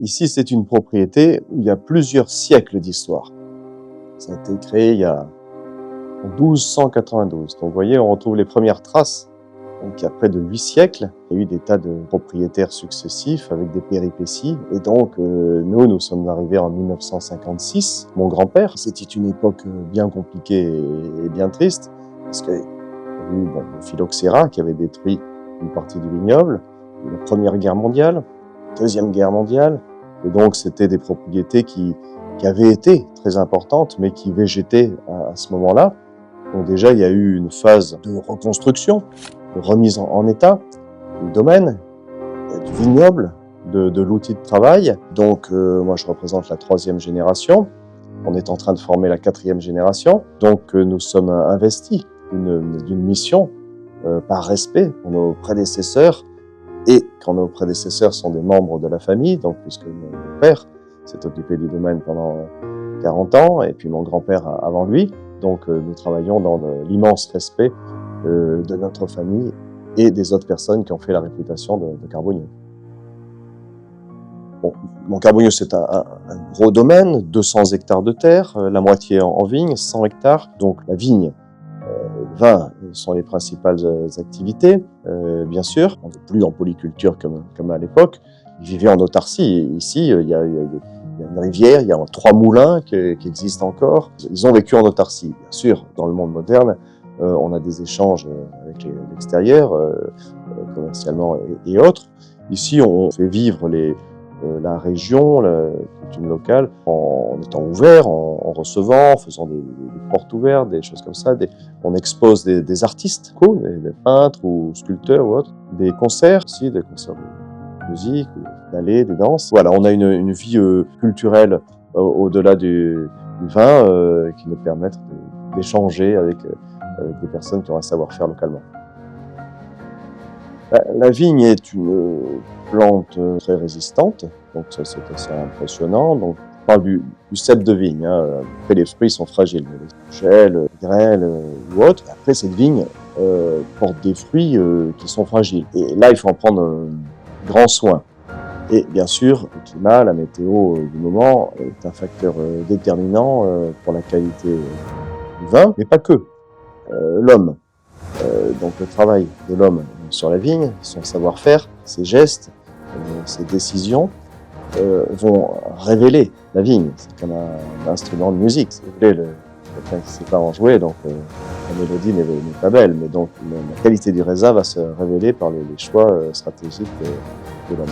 Ici, c'est une propriété où il y a plusieurs siècles d'histoire. Ça a été créé en 1292. Donc, vous voyez, on retrouve les premières traces. Donc, il y a près de 8 siècles, il y a eu des tas de propriétaires successifs avec des péripéties. Et donc, nous sommes arrivés en 1956. Mon grand-père, c'était une époque bien compliquée et bien triste, parce qu'il y a eu le phylloxéra qui avait détruit une partie du vignoble, la Première Guerre mondiale, Deuxième Guerre mondiale. Et donc, c'était des propriétés qui avaient été très importantes, mais qui végétaient à ce moment-là. Donc déjà, il y a eu une phase de reconstruction, de remise en état du domaine, du vignoble, de l'outil de travail. Donc, moi, je représente la 3e génération. On est en train de former la 4e génération. Donc, nous sommes investis d'une mission par respect pour nos prédécesseurs. Et quand nos prédécesseurs sont des membres de la famille, donc puisque mon père s'est occupé du domaine pendant 40 ans, et puis mon grand-père avant lui, donc nous travaillons dans l'immense respect de notre famille et des autres personnes qui ont fait la réputation de Carbonieux. Bon, Carbonieux, c'est un gros domaine, 200 hectares de terre, la moitié en vigne, 100 hectares, donc la vigne. Le vin sont les principales activités, bien sûr. On n'est plus en polyculture comme à l'époque. Ils vivaient en autarcie. Et ici, il y a une rivière, il y a 3 moulins qui existent encore. Ils ont vécu en autarcie. Bien sûr, dans le monde moderne, on a des échanges avec l'extérieur, commercialement et autres. Ici, on fait vivre la région, la coutume locale, en étant ouvert, en recevant, en faisant des portes ouvertes, des choses comme ça. On expose des artistes, des peintres ou sculpteurs ou autres, des concerts aussi, des concerts de musique, des ballets, des danses. Voilà, on a une vie culturelle au-delà du vin qui nous permettent d'échanger avec des personnes qui ont un savoir-faire localement. La vigne est une plante très résistante, donc ça c'est assez impressionnant. Donc, on parle du cep de vigne. Après, les fruits sont fragiles, les gels, les grêles ou autres. Après, cette vigne porte des fruits qui sont fragiles. Et là, il faut en prendre grand soin. Et bien sûr, le climat, la météo du moment est un facteur déterminant pour la qualité du vin, mais pas que. L'homme. Donc le travail de l'homme sur la vigne, son savoir-faire, ses gestes, ses décisions vont révéler la vigne. C'est comme un instrument de musique. Si vous voulez, quelqu'un qui ne sait pas en jouer, donc la mélodie n'est pas belle, mais donc la qualité du raisin va se révéler par les choix stratégiques de l'homme.